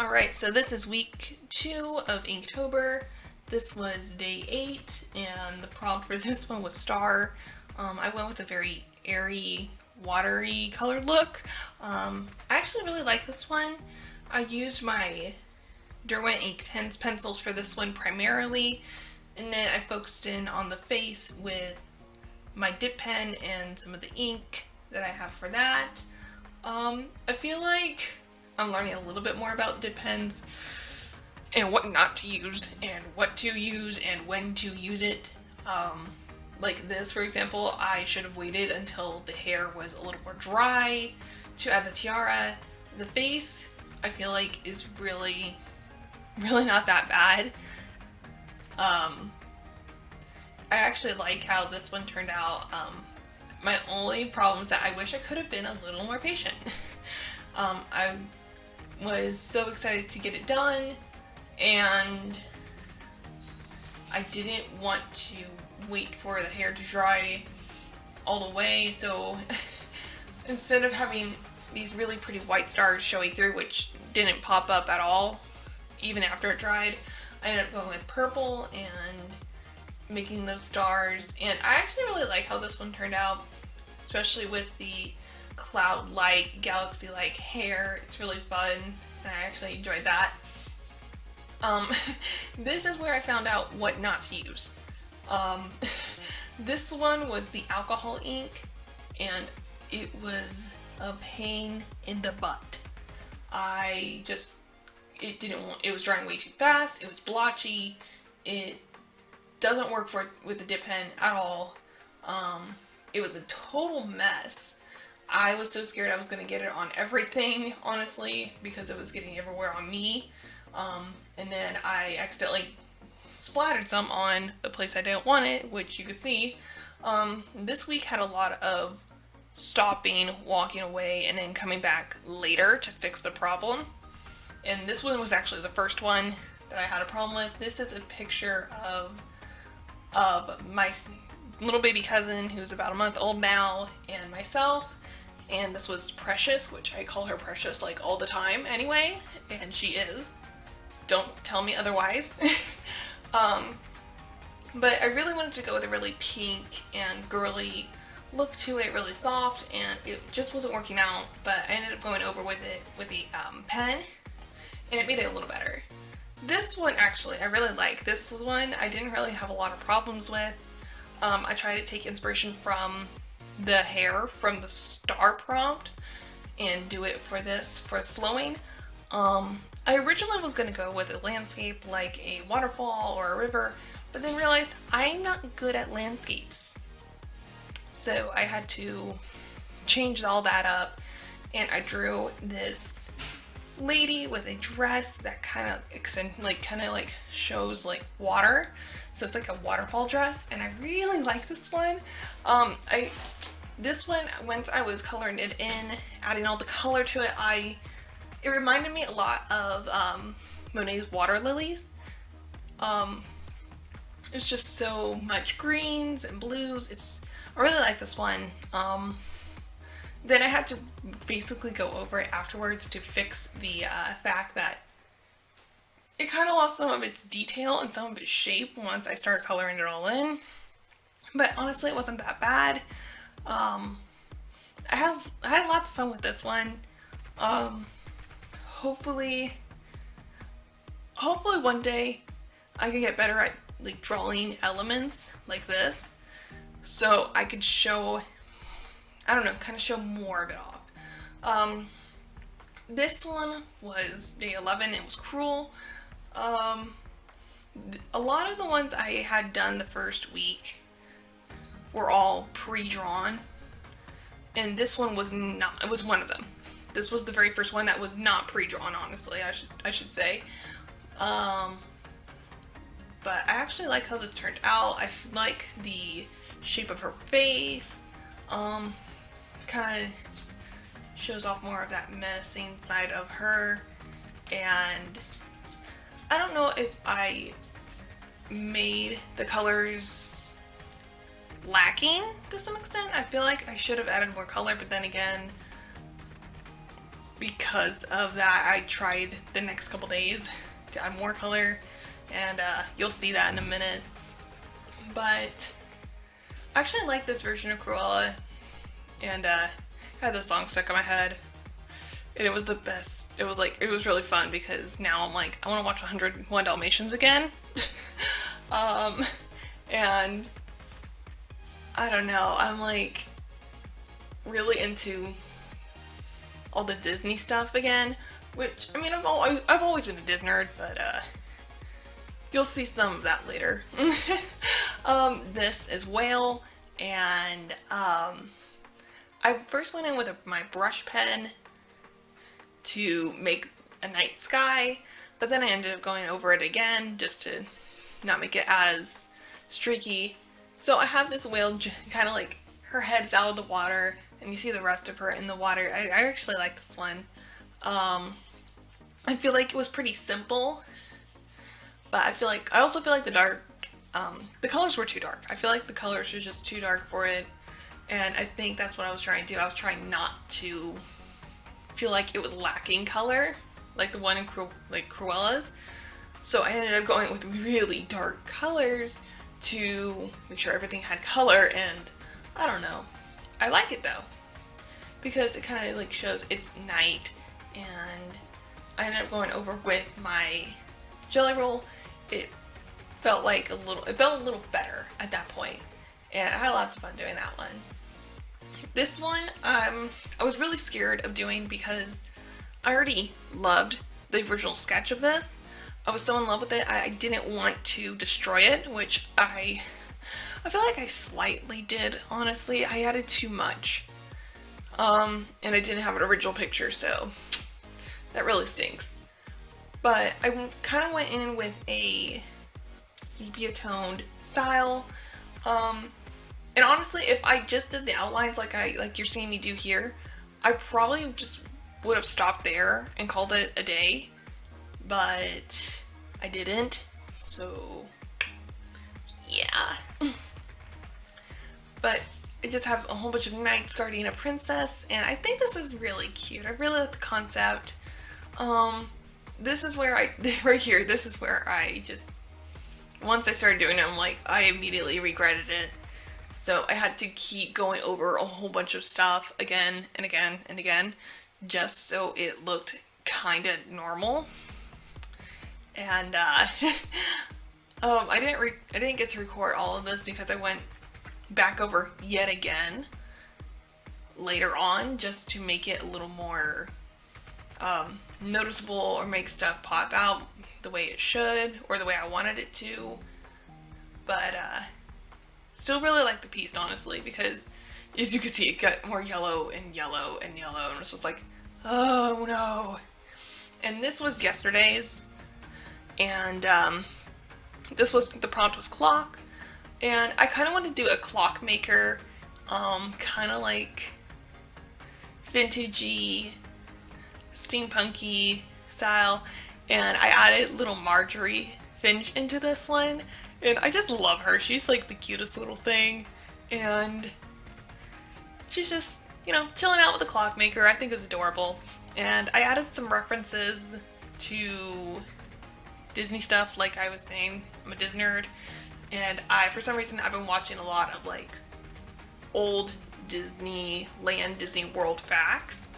Alright, so this is week 2 of Inktober. This was day 8, and the prompt for this one was Star. I went with a very airy, watery colored look. I actually really like this one. I used my Derwent Inktense pencils for this one primarily, and then I focused in on the face with my dip pen and some of the ink that I have for that. I feel like I'm learning a little bit more about dip pens and what not to use and what to use and when to use it. Like this, for example, I should have waited until the hair was a little more dry to add the tiara. The face, I feel like, is really not that bad. I actually like how this one turned out. My only problem is that I wish I could have been a little more patient. I was so excited to get it done, and I didn't want to wait for the hair to dry all the way, so instead of having these really pretty white stars showing through, which didn't pop up at all even after it dried, I ended up going with purple and making those stars. And I actually really like how this one turned out, especially with the cloud-like, galaxy-like hair. It's really fun, and I actually enjoyed that. This is where I found out what not to use. This one was the alcohol ink, and it was a pain in the butt. It was drying way too fast, it was blotchy, it doesn't work with the dip pen at all. It was a total mess. I was so scared I was going to get it on everything, honestly, because it was getting everywhere on me. And then I accidentally splattered some on a place I didn't want it, which you could see. This week had a lot of stopping, walking away, and then coming back later to fix the problem. And this one was actually the first one that I had a problem with. This is a picture of my little baby cousin, who's about a month old now, and myself. And this was Precious, which I call her Precious like all the time anyway, and she is. Don't tell me otherwise. But I really wanted to go with a really pink and girly look to it, really soft, and it just wasn't working out, but I ended up going over with it with the pen, and it made it a little better. This one, actually, I really like. This one I didn't really have a lot of problems with. I tried to take inspiration from the hair from the star prompt and do it for this, for flowing. I originally was going to go with a landscape like a waterfall or a river, but then realized I'm not good at landscapes. So I had to change all that up, and I drew this lady with a dress that kind of shows like water. So it's like a waterfall dress, and I really like this one. This one, once I was coloring it in, adding all the color to it, it reminded me a lot of Monet's water lilies. It's just so much greens and blues. I really like this one. Then I had to basically go over it afterwards to fix the fact that it kind of lost some of its detail and some of its shape once I started coloring it all in. But honestly, it wasn't that bad. I had lots of fun with this one. Hopefully one day I can get better at like drawing elements like this, so I could show, I don't know, kind of show more of it off. This one was day 11. It was Cruel. A lot of the ones I had done the first week were all pre-drawn, and this one was not. It was one of them. This was the very first one that was not pre-drawn, honestly, I should say. But I actually like how this turned out. I like the shape of her face. Kind of shows off more of that menacing side of her. And I don't know if I made the colors lacking to some extent. I feel like I should have added more color, but then again, because of that, I tried the next couple days to add more color, and you'll see that in a minute. But I actually like this version of Cruella, and I had the song stuck in my head, and it was the best. It was really fun because now I'm like, I want to watch 101 Dalmatians again. And I don't know, I'm like really into all the Disney stuff again, which, I mean, I've always been a Disney nerd, but you'll see some of that later. This is Whale, and I first went in with my brush pen to make a night sky, but then I ended up going over it again just to not make it as streaky. So I have this whale kind of like her head's out of the water and you see the rest of her in the water. I actually like this one. I feel like it was pretty simple, but I also feel like the dark, the colors were too dark. I feel like the colors were just too dark for it, and I think that's what I was trying to do. I was trying not to feel like it was lacking color, like the one in Cruella's. So I ended up going with really dark colors to make sure everything had color, and I don't know. I like it though, because it kind of like shows it's night, and I ended up going over with my jelly roll. It felt a little better at that point, and I had lots of fun doing that one. This one, I was really scared of doing because I already loved the original sketch of this. I was so in love with it, I didn't want to destroy it, which I feel like I slightly did, honestly. I added too much. And I didn't have an original picture, so that really stinks. But I kind of went in with a sepia toned style. And honestly, if I just did the outlines like you're seeing me do here, I probably just would have stopped there and called it a day. But I didn't, so yeah. But I just have a whole bunch of knights guarding a princess, and I think this is really cute. I really like the concept. This is where right here, this is where I just, once I started doing it, I'm like, I immediately regretted it. So I had to keep going over a whole bunch of stuff again and again and again, just so it looked kind of normal. And I didn't get to record all of this because I went back over yet again later on just to make it a little more noticeable, or make stuff pop out the way it should, or the way I wanted it to. But still really like the piece, honestly, because as you can see, it got more yellow and yellow and yellow, and it's just like, oh no. And this was yesterday's, and the prompt was clock, and I kind of wanted to do a Clockmaker, kind of like vintagey, steampunky style, and I added little Marjorie Finch into this one, and I just love her. She's like the cutest little thing, and she's just, you know, chilling out with the Clockmaker. I think it's adorable, and I added some references to Disney stuff. Like I was saying, I'm a Disney nerd, and for some reason I've been watching a lot of like old Disneyland, Disney World facts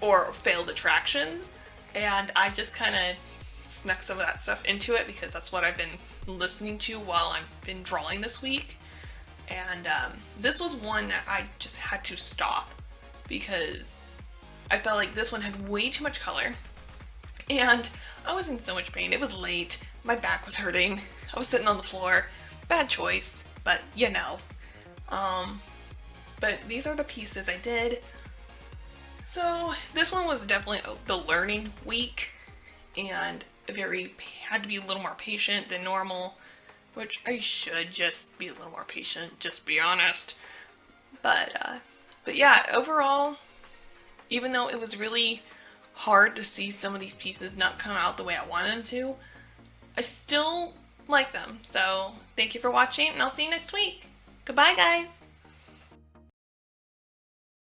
or failed attractions, and I just kind of snuck some of that stuff into it because that's what I've been listening to while I've been drawing this week. And this was one that I just had to stop because I felt like this one had way too much color, and I was in so much pain. It was late, my back was hurting, I was sitting on the floor. Bad choice, but you know. But these are the pieces I did. So this one was definitely the learning week, and had to be a little more patient than normal, which I should just be a little more patient, just be honest. But yeah, overall, even though it was really hard to see some of these pieces not come out the way I wanted them to, I still like them. So thank you for watching, and I'll see you next week. Goodbye, guys!